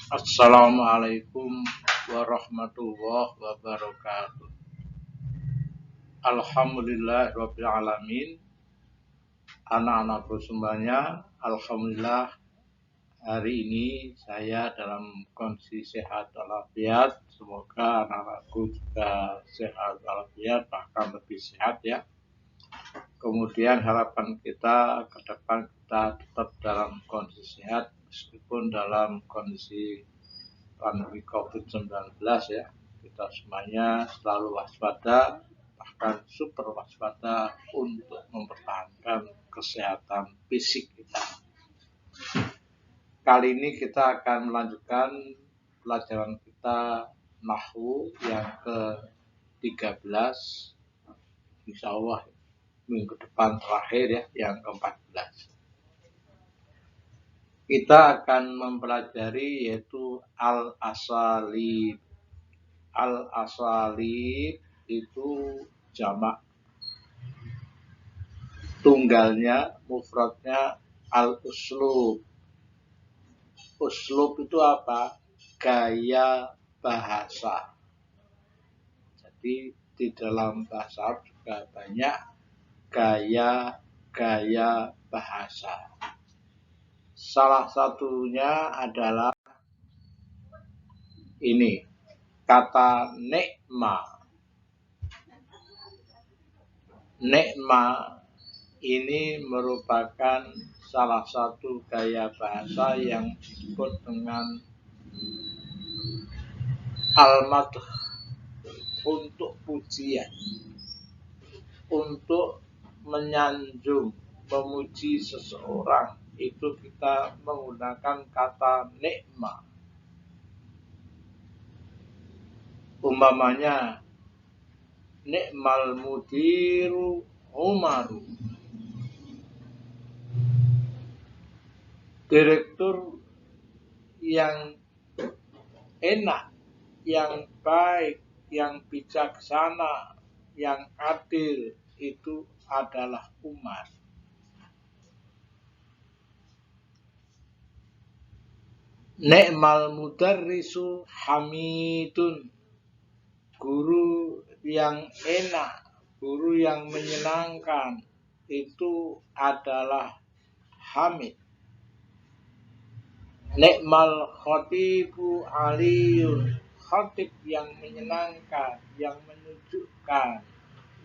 Assalamualaikum warahmatullahi wabarakatuh. Alhamdulillah alamin. Anak-anakku semuanya, alhamdulillah hari ini saya dalam kondisi sehat walafiat. Semoga anak-anakku juga sehat walafiat, bahkan lebih sehat ya. Kemudian harapan kita ke depan kita tetap dalam kondisi sehat meskipun dalam kondisi pandemi COVID-19 ya. Kita semuanya selalu waspada, bahkan super waspada untuk mempertahankan kesehatan fisik kita. Kali ini kita akan melanjutkan pelajaran kita Nahwu yang ke-13. Insya Allah minggu depan terakhir ya, yang ke-14. Kita akan mempelajari yaitu al-asalib. Al-asalib itu jamak, tunggalnya, mufradnya al-uslub. Uslub itu apa? Gaya bahasa. Jadi di dalam bahasa Arab juga banyak gaya bahasa. Salah satunya adalah ini, kata nikma. Nikma ini merupakan salah satu gaya bahasa yang disebut dengan al-madh, untuk pujian, untuk menyanjung, memuji seseorang, itu kita menggunakan kata nikma. Umpamanya nikmal mudiru Umaru, direktur yang enak, yang baik, yang bijaksana, yang adil itu adalah Umar. Ni'mal mudarrisu Hamidun, guru yang enak, guru yang menyenangkan itu adalah Hamid. Ni'mal khatibu Aliyun, khatib yang menyenangkan, yang menunjukkan,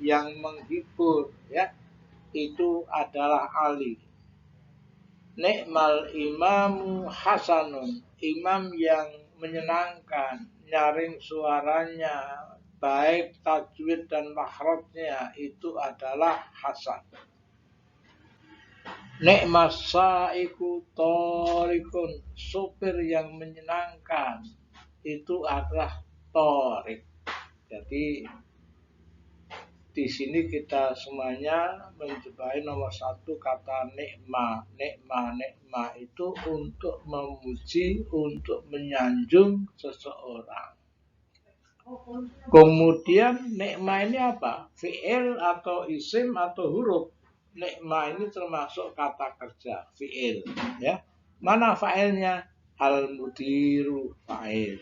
yang menghibur ya, itu adalah Ali. Ni'mal imamu Hasanun, imam yang menyenangkan, nyaring suaranya, baik tajwid dan makhrajnya, itu adalah Hasan. Ni'mas sa'iku Thorikun, supir yang menyenangkan, itu adalah Thorik. Jadi di sini kita semuanya menjumpai nomor satu kata nikma. Nikma itu untuk memuji, untuk menyanjung seseorang. Kemudian nikma ini apa? Fi'il atau isim atau huruf? Nikma ini termasuk kata kerja, fi'il ya. Mana fa'ilnya? Al-mudiru fa'il,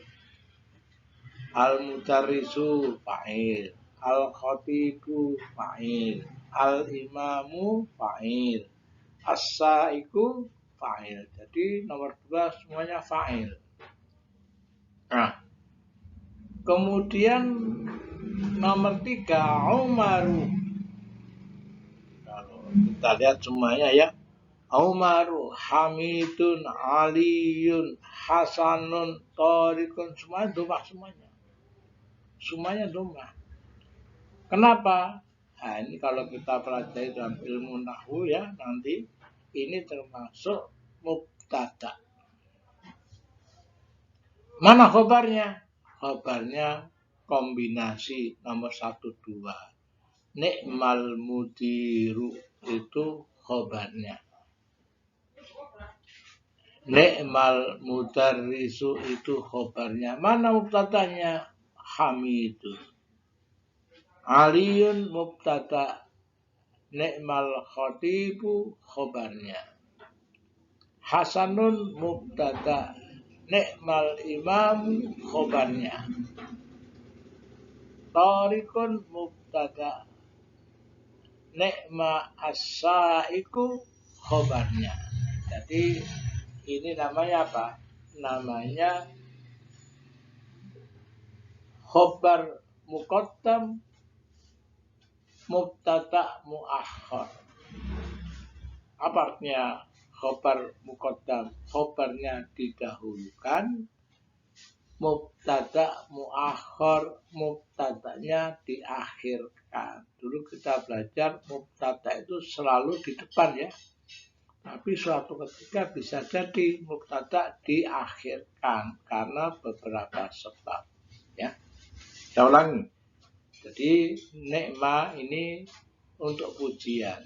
al-mudarrisu fa'il, al-khatibu fa'il, al-imamu fa'il, as-sa'iku fa'il. Jadi nomor 2 semuanya fa'il. Nah, kemudian nomor 3 Umaru. Kalau kita lihat semuanya ya, Umaru, Hamidun, Aliyun, Hasanun, Thorikun, semuanya domah semuanya. Semuanya domah. Kenapa? Nah, ini kalau kita pelajari dalam ilmu nahwu ya, nanti ini termasuk mubtada. Mana khobarnya? Khobarnya kombinasi nomor 1, 2. Ni'mal mudiru itu khobarnya. Ni'mal mudarrisu itu khobarnya. Mana mubtadanya? Hamidun. Aliyun mubtada, ni'mal khatibu khobarnya. Hasanun mubtada, ni'mal imam khobarnya. Tarikun mubtada, ni'ma as-saiku khobarnya. Jadi ini namanya apa? Namanya khobar muqaddam mubtada muakhar. Apa artinya khobar muqaddam? Khobarnya didahulukan, mubtada muakhar, mubtadanya diakhirkan. Dulu kita belajar mubtada itu selalu di depan ya. Tapi suatu ketika bisa jadi mubtada diakhirkan karena beberapa sebab ya. Saya ulangi. Jadi ni'ma ini untuk pujian.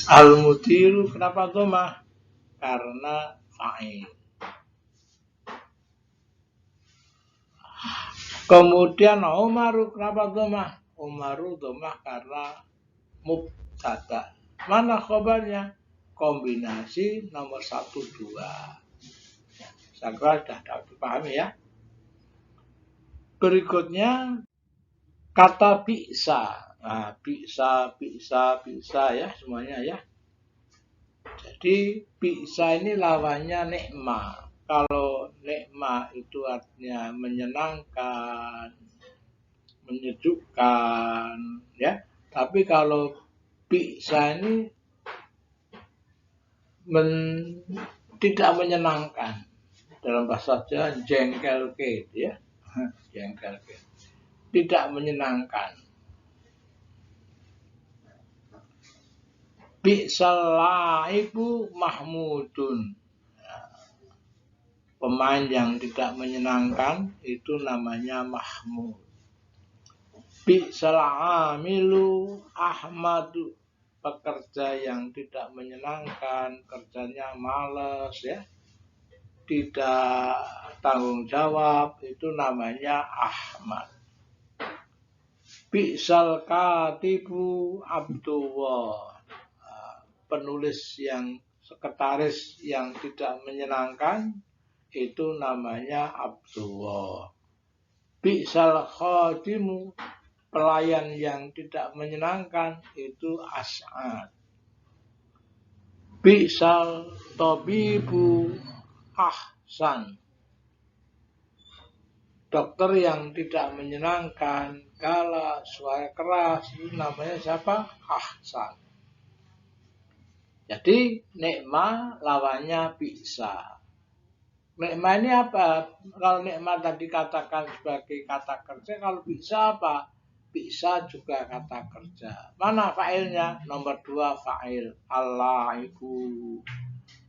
Al-mudiru kenapa dhamma? Karena fa'il. Kemudian Umaru kenapa dhamma? Umaru dhamma karena mubtada. Mana khobarnya? Kombinasi nomor 1, 2. Saya kira sudah dapat dipahami ya. Berikutnya kata bisa. Nah, bisa ya semuanya ya. Jadi bisa ini lawannya nikma. Kalau nikma itu artinya menyenangkan, menyejukkan ya. Tapi kalau bisa ini tidak menyenangkan. Dalam bahasa Jawa jengkelke ya. Jengkelke. Tidak menyenangkan. Bi'sal laibu mahmudun. Pemain yang tidak menyenangkan itu namanya mahmud. Bi'sal amilu ahmadu. Pekerja yang tidak menyenangkan, kerjanya malas ya, tidak tanggung jawab, itu namanya ahmad. Bi'sal katibu abdullah. Penulis yang sekretaris yang tidak menyenangkan itu namanya abdullah. Bi'sal khadimu, pelayan yang tidak menyenangkan itu as'ad. Bi'sal tabibu ahsan. Dokter yang tidak menyenangkan, galak, suara keras, itu namanya siapa? Ahsan. Jadi nikma lawannya bisa. Nikma ini apa? Kalau nikma tadi katakan sebagai kata kerja, kalau bisa apa? Bisa juga kata kerja. Mana fa'ilnya? Nomor 2 fa'il. Al-laibu,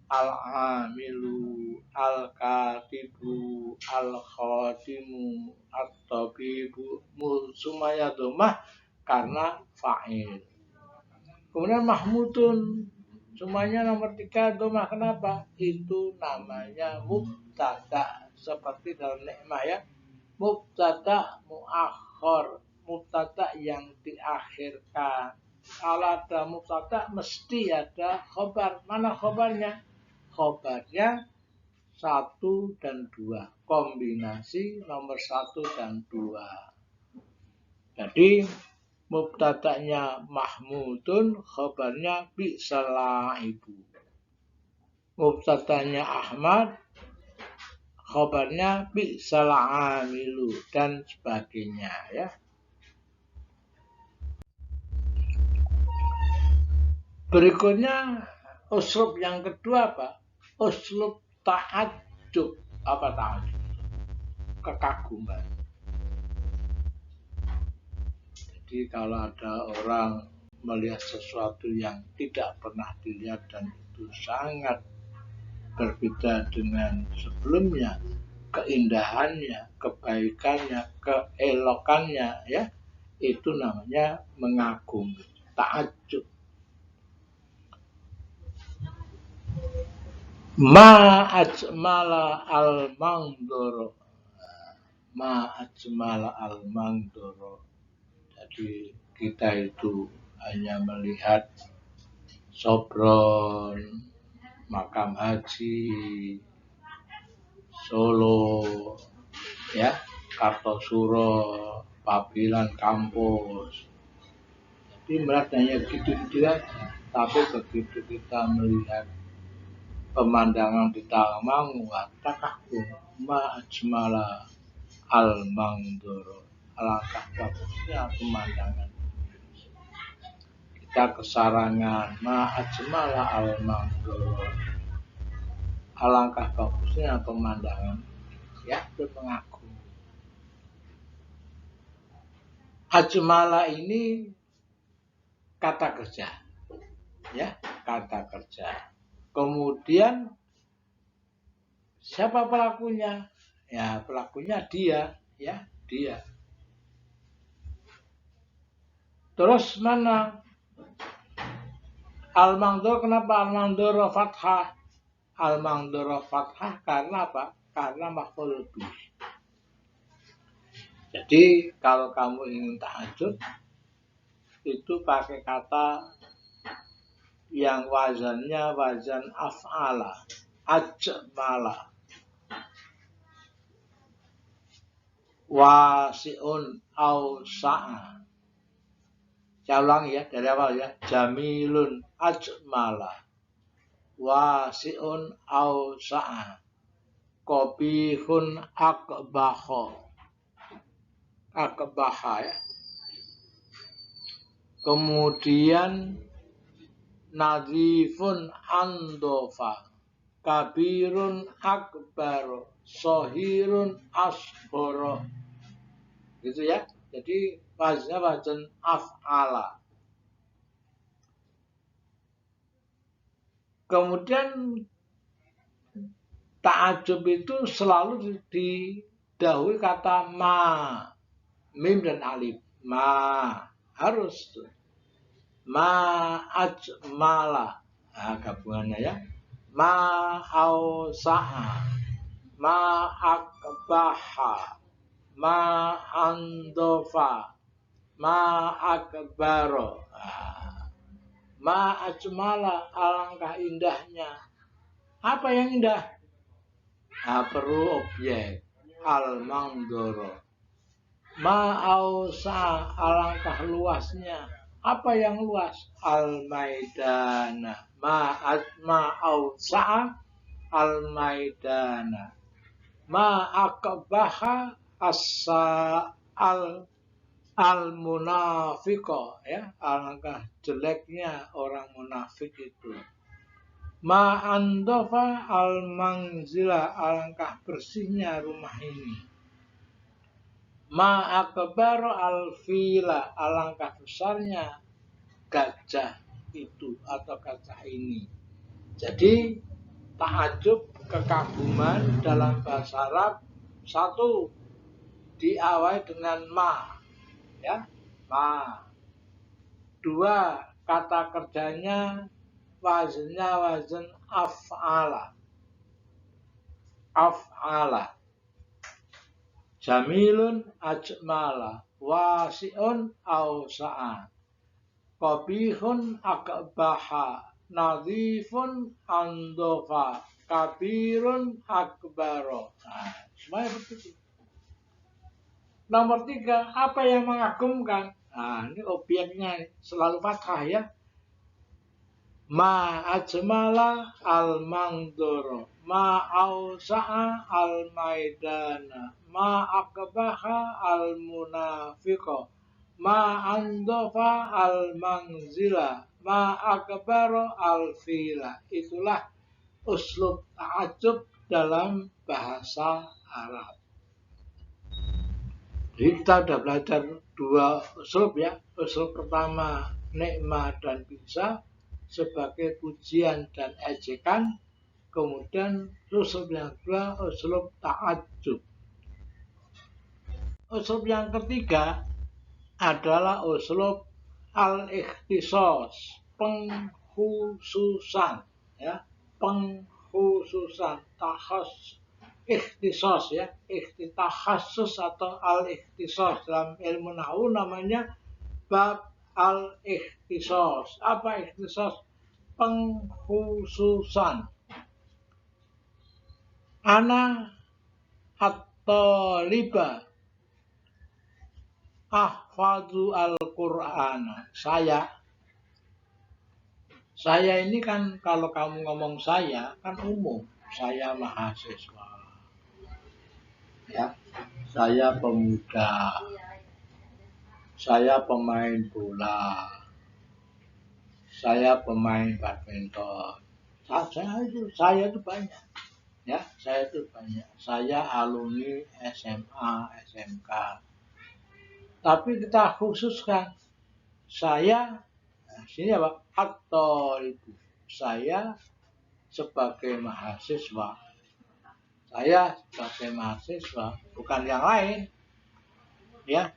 al-amilu, al-katibu, al-khadimu, at-tabibu, semuanya dhammah karena fa'il. Kemudian mahmudun, semuanya nomor 3 dhammah. Kenapa? Itu namanya mubtada. Seperti dalam nikmah ya. Mubtada muakhir, mubtada yang diakhirkan. Kalau ada mubtada mesti ada khobar. Mana khobarnya? Khobarnya 1 dan 2. Kombinasi nomor 1 dan 2. Jadi mubtadanya mahmudun, khobarnya bi'sal laibu. Mubtadanya Ahmad, khobarnya bi'sal amilu dan sebagainya ya. Berikutnya uslub yang kedua apa? Uslub ta'ajjub. Apa ta'ajjub? Kekaguman. Jadi kalau ada orang melihat sesuatu yang tidak pernah dilihat dan itu sangat berbeda dengan sebelumnya, keindahannya, kebaikannya, keelokannya ya, itu namanya mengagumi, ta'ajjub. Ma ajmala al-mangdoro. Ma ajmala al-mangdoro. Jadi kita itu hanya melihat sobron, makam haji Solo, ya, Kartosuro, Pabilan kampus. Jadi melihat hanya gitu-gitu aja. Tapi begitu kita melihat pemandangan di Tawangmangu, kagum, ma ajmala al-mangdoro, alangkah bagusnya pemandangan. Kita kesarangan, ma ajmala al-mangdoro, alangkah bagusnya pemandangan. Ya, itu pengagum. Ajmala ini kata kerja, ya, kata kerja. Kemudian siapa pelakunya? Ya, pelakunya dia, ya, dia. Terus mana al-mangdur? Kenapa al-mangdur fathah? Al-mangdur fathah karena apa? Karena maf'ul bih. Jadi kalau kamu ingin tahajud itu pakai kata yang wazannya wazan af'ala, ajmala, wasi'un awsa'a. Saya ulang ya, dari awal ya. Jamilun ajmala, wasi'un awsa'a, qabihun akbaha ya. Kemudian nadhifun andofa, kabirun akbaro, sohirun asboro. Gitu ya. Jadi wazannya wazan af'ala. Kemudian ta'ajub itu selalu didahului kata ma, mim dan alif. Ma harus ma ajmala, nah, gabungannya ya. Ma ausa'a, ma akbaha, ma andofa, ma akbaro. Ma ajmala, alangkah indahnya. Apa yang indah? Perlu objek. Al-mangdoro. Ma ausa, alangkah luasnya. Apa yang luas? Al-maidana. Ma ausa al-maidana. Ma akbaha al-munafiqo, ya, alangkah jeleknya orang munafik itu. Ma andofa al-mangzila, alangkah bersihnya rumah ini. Ma akbaro al-fila, alangkah besarnya gajah itu atau gajah ini. Jadi ta'ajub, kekaguman dalam bahasa Arab, satu diawali dengan ma, ya, ma. Dua, kata kerjanya wazannya wazan af'ala. Af'ala. Jamilun ajmala, wasi'un awsa'a, qabihun akbaha, nadhifun andofa, kabirun akbaro. Nah, semuanya begitu. Nomor 3, apa yang mengagumkan? Nah, ini objeknya selalu fathah ya. Ma ajmala al-mangdoro, ma ausa'a al-maidana, ma akbaha al-munafiqo, ma andofa al-mangzila, ma akbaro al-fila. Itulah uslub ta'ajub dalam bahasa Arab. Jadi kita sudah belajar 2 uslub ya. Uslub pertama nikmah dan bisa sebagai pujian dan ejekan. Kemudian uslub yang kedua uslub ta'ajub. Uslub yang ketiga adalah uslub al-ikhtisos, pengkhususan ya, pengkhususan, ikhtisos ya, ikhtitakhasus atau al-ikhtisos. Dalam ilmu nahwu namanya bab al-ikhtisos. Apa ikhtisos? Pengkhususan. Ana at-taliba ahfadzu al-Qur'ana. Saya ini kan kalau kamu ngomong saya kan umum. Saya mahasiswa. Ya. Saya pemuda. Saya pemain bola. Saya pemain badminton. Saya itu banyak. Ya, saya itu banyak. Saya alumni SMA, SMK. Tapi kita khususkan saya sini apa? Atau itu saya sebagai mahasiswa. Saya sebagai mahasiswa bukan yang lain. Ya.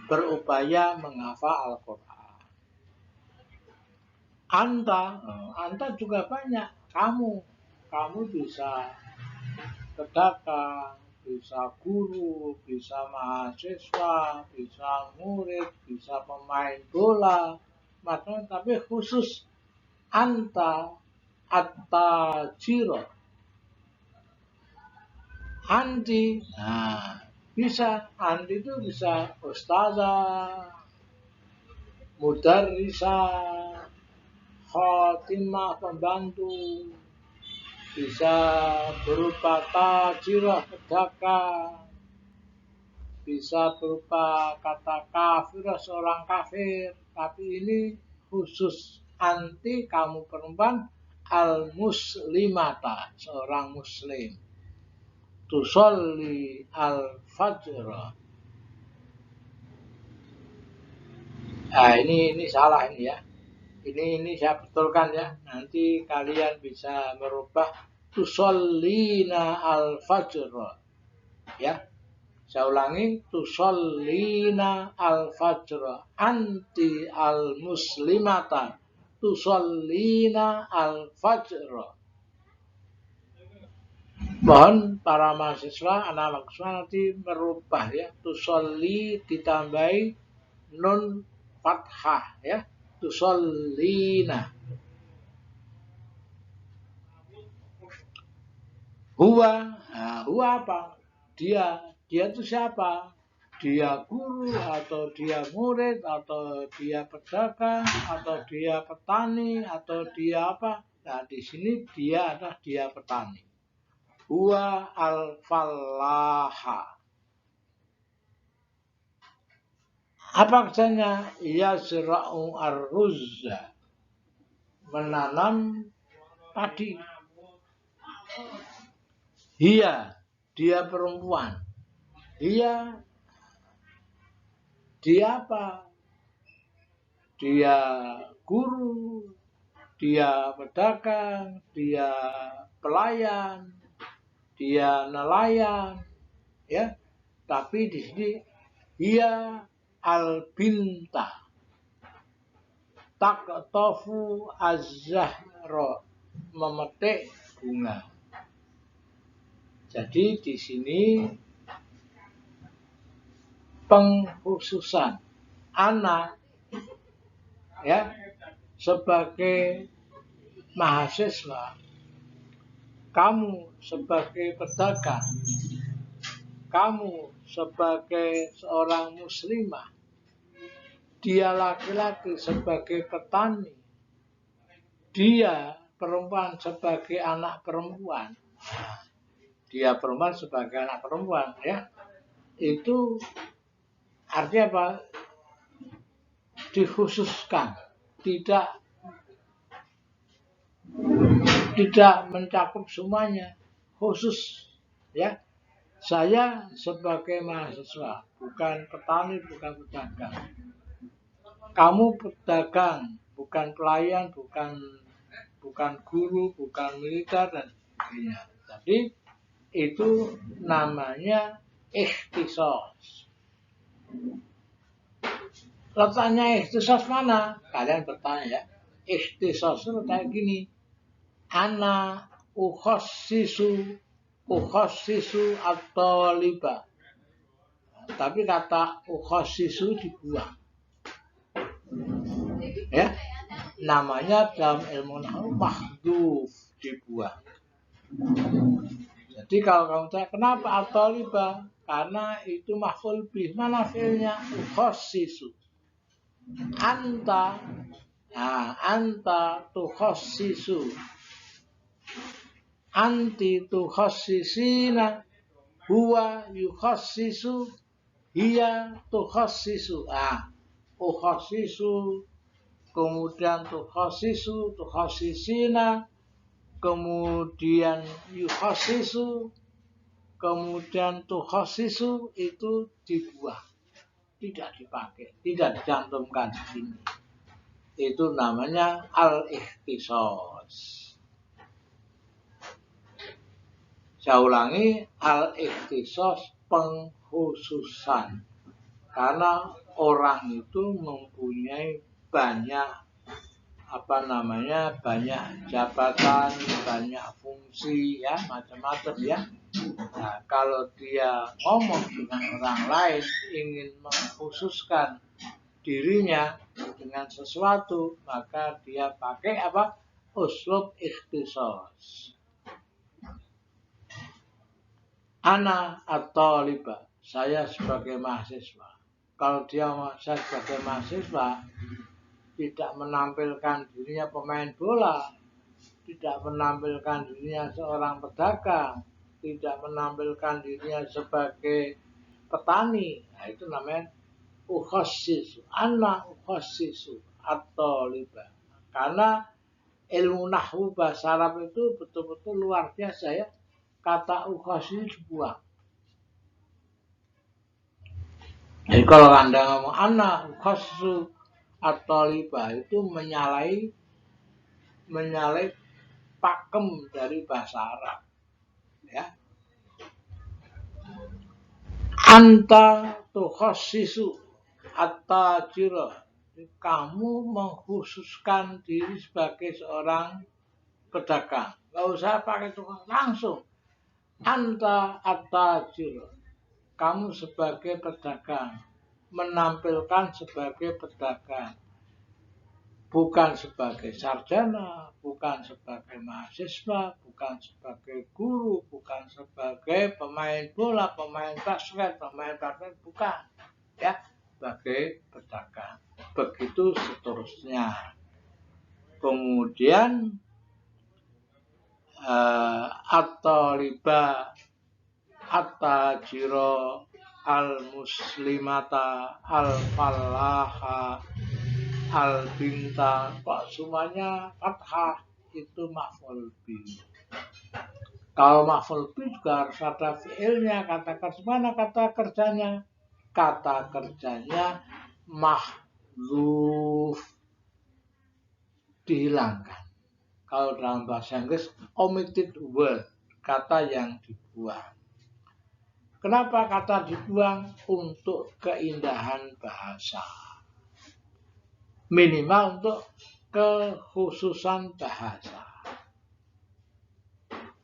Berupaya menghafal Al-Qur'an. Anta juga banyak. Kamu bisa pedagang, bisa guru, bisa mahasiswa, bisa murid, bisa pemain bola. Makanya tapi khusus anta at-tajiro. Anti, bisa. Anti itu bisa ustazah, mudarrisah, khotimah pembantu, bisa berupa tajirah pedagang, bisa berupa kata kafir seorang kafir. Tapi ini khusus anti kamu perempuan al-muslimata seorang muslim. Tusolli al-fajr. Ini salah ini ya. Ini saya betulkan ya. Nanti kalian bisa merubah tusallina al-fajr. Ya. Saya ulangi, tusallina al-fajr. Anti al-muslimata. Tusallina al-fajr. Mohon para mahasiswa, anak mahasiswa nanti merubah ya. Tusolli ditambahi nun fathah ya. Tusallina. Huwa apa? Dia itu siapa? Dia guru atau dia murid atau dia pedagang atau dia petani atau dia apa? Nah, di sini dia adalah dia petani. Huwa al-fallaha. Apa artinya? Yazra'u ar-ruzza. Menanam padi. Dia perempuan. Dia apa? Dia guru, dia pedagang, dia pelayan, dia nelayan, ya. Tapi di sini dia al-binta taktofu az-zahra, memetik bunga. Jadi di sini pengkhususan anak ya sebagai mahasiswa, kamu sebagai pedagang, kamu sebagai seorang muslimah, dia laki-laki sebagai petani, dia perempuan sebagai anak perempuan, dia perempuan sebagai anak perempuan ya, itu artinya apa? Dikhususkan, tidak mencakup semuanya, khusus ya. Saya sebagai mahasiswa, bukan petani, bukan pedagang. Kamu pedagang, bukan pelayan, bukan guru, bukan militer dan sebagainya. Jadi itu namanya ikhtisas. Letaknya ikhtisas mana? Kalian bertanya ya. Ikhtisas itu kayak gini. Ana ukhassisu at-taliba. Tapi kata ukhassisu dibuang. Ya. Namanya dalam ilmu nahwu mahdhuf, dibuang. Jadi kalau kamu tanya kenapa atoliba, karena itu maf'ul bih. Mana fi'ilnya? Ukhossisu. Anta, nah, anta tukhossisu, anti tukhossisina, huwa yukhossisu, hiya tukhossisu. Ukhossisu, kemudian tukhossisina, kemudian yukhossisu, kemudian tukhossisu itu dibuang, tidak dipakai, tidak dicantumkan di sini. Itu namanya al-ikhtisos. Saya ulangi, al-ikhtisos pengkhususan. Karena orang itu mempunyai banyak banyak jabatan, banyak fungsi, ya, macam-macam, ya. Nah, kalau dia ngomong dengan orang lain ingin mengkhususkan dirinya dengan sesuatu, maka dia pakai apa? Uslub ikhtisos. Ana at-taliba, saya sebagai mahasiswa. Kalau saya sebagai mahasiswa tidak menampilkan dirinya pemain bola, tidak menampilkan dirinya seorang pedagang, tidak menampilkan dirinya sebagai petani, nah itu namanya ukhossisu, ana ukhossisu at-taliba. Karena ilmu nahwu bahasa Arab itu betul-betul luar biasa, ya. Kata ukhossisu dibuang. Jadi kalau Anda ngomong ana ukhossisu at-taliba itu menyalahi pakem dari bahasa Arab, ya. Anta tukhossisu at-tajira, kamu mengkhususkan diri sebagai seorang pedagang. Gak usah pakai tukang, langsung anta at-tajira, kamu sebagai pedagang, menampilkan sebagai pedagang, bukan sebagai sarjana, bukan sebagai mahasiswa, bukan sebagai guru, bukan sebagai pemain bola, pemain basket, bukan, ya, sebagai pedagang. Begitu seterusnya. Kemudian at-taliba, at-tajiro, al-muslimata, al-fallaha, al-binta, kok semuanya fathah, itu maf'ul bih. Kalau maf'ul bih juga harus ada fi'ilnya, kata kerja. Mana kata kerjanya? Kata kerjanya mahdzuf, dihilangkan. Kalau dalam bahasa Inggris omitted word, kata yang dibuang. Kenapa kata dibuang? Untuk keindahan bahasa, minimal untuk kekhususan bahasa,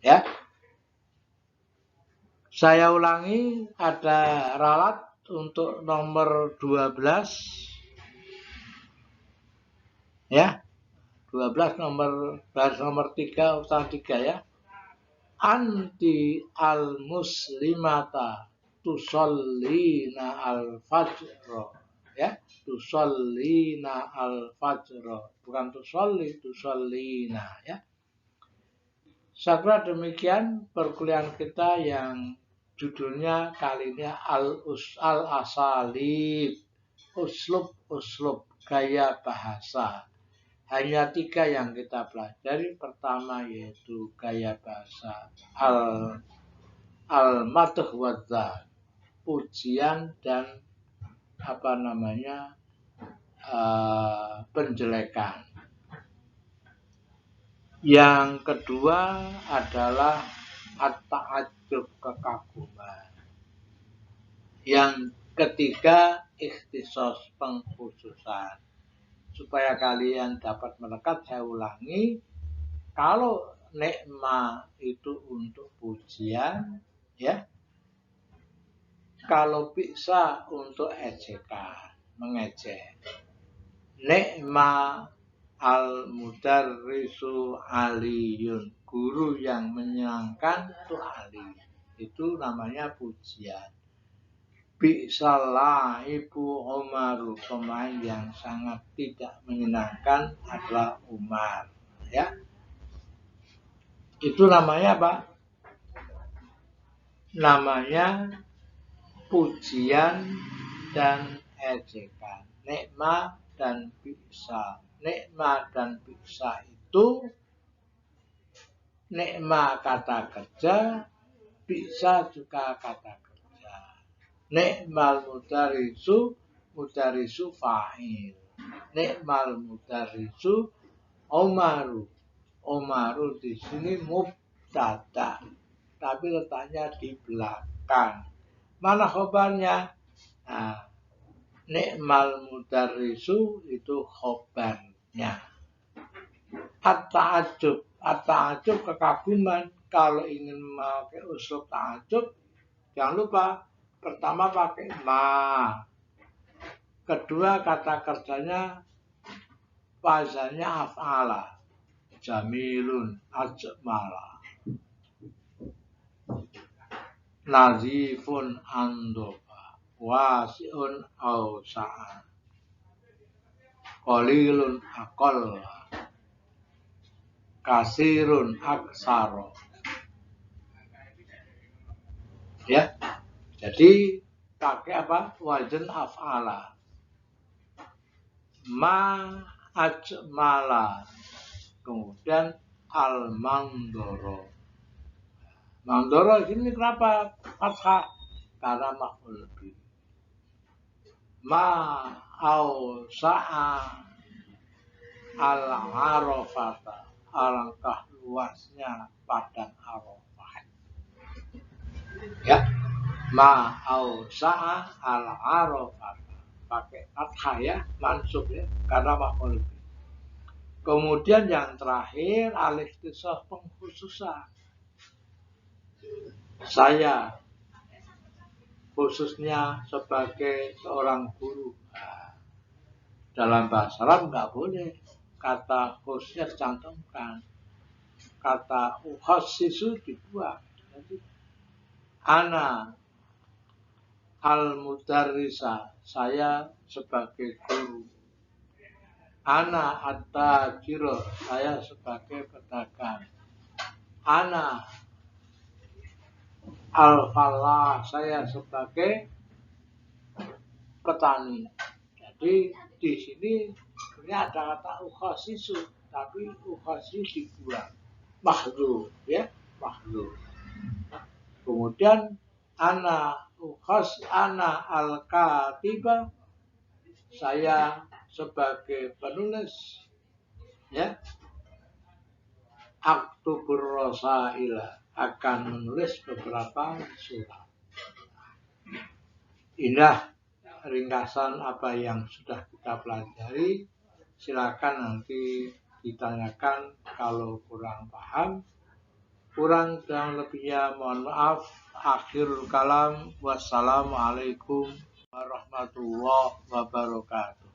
ya. Saya ulangi, ada ralat untuk nomor 12, ya. 12 nomor 3 urutan 3, ya. Anti al-muslimata tusallina al-fajr, ya. Tusallina al-fajr, bukan tusallina, ya. Saya kira demikian perkuliahan kita yang judulnya kali ini al-asalib, uslub, gaya bahasa. Hanya 3 yang kita pelajari. Pertama yaitu gaya bahasa al-madh wa dzam, pujian dan penjelekan. Yang kedua adalah at-ta'ajjub, kekaguman. Yang ketiga ikhtisos, pengkhususan. Supaya kalian dapat melekat, saya ulangi, kalau nikma itu untuk pujian, ya. Kalau bisa untuk ejekan, mengejek. Nikma al-mudarrisu aliyun, guru yang menyenangkan itu ahli. Itu namanya pujian. Bisalah Ibu Umaru, pemain yang sangat tidak menyenangkan adalah Umar. Ya, itu namanya apa? Namanya pujian dan ejekan. Nikma dan bisa. Nikma dan bisa itu nikma kata kerja, bisa juga kata kerja. Nikmal mudarisu fa'il. Nikmal mudarisu Umaru di sini mubtada, tapi letaknya di belakang. Mana khobarnya? Nah, nikmal mudarisu itu khobarnya. At-ta'ajub kekaguman. Kalau ingin memakai uslub ta'ajub, jangan lupa pertama pakai ma. Kedua kata kerjanya wazannya af'ala. Jamilun ajmala. Nazifun andoba. Wasi'un awsa'a. Qalilun aqalla. Kasirun aksaro. Ya, jadi pakai apa? Wazan af'ala. Ma ajmala. Kemudian al-mandoro. Mandoro ini kenapa fathah? Karena maf'ul bih. Ma ausa'a al-arafata. Alangkah luasnya padang Arafah. Ya, ma ausa'a al-arafata. Pakai fathah ya, mansub ya, karena maf'ul bih. Kemudian yang terakhir al-ikhtisas pengkhususan. Saya khususnya sebagai seorang guru. Nah, dalam bahasa Arab nggak boleh kata khususnya dicantumkan. Kata ukhassisu dibuang. Jadi, ana al-mudarrisa, saya sebagai guru. Ana at-tajiro, saya sebagai pedagang. Ana al-falah, saya sebagai petani. Jadi di sini sebenarnya ada kata ukhassisu, tapi ukhassisu dibuang. Mahdhuf ya, mahdhuf. Kemudian ana al-katiba, saya sebagai penulis ya. Aktubur rasaila, akan menulis beberapa surat. Indah ringkasan apa yang sudah kita pelajari. Silakan nanti ditanyakan kalau kurang paham. Kurang dan lebihnya mohon maaf. Akhirul kalam. Wassalamualaikum warahmatullahi wabarakatuh.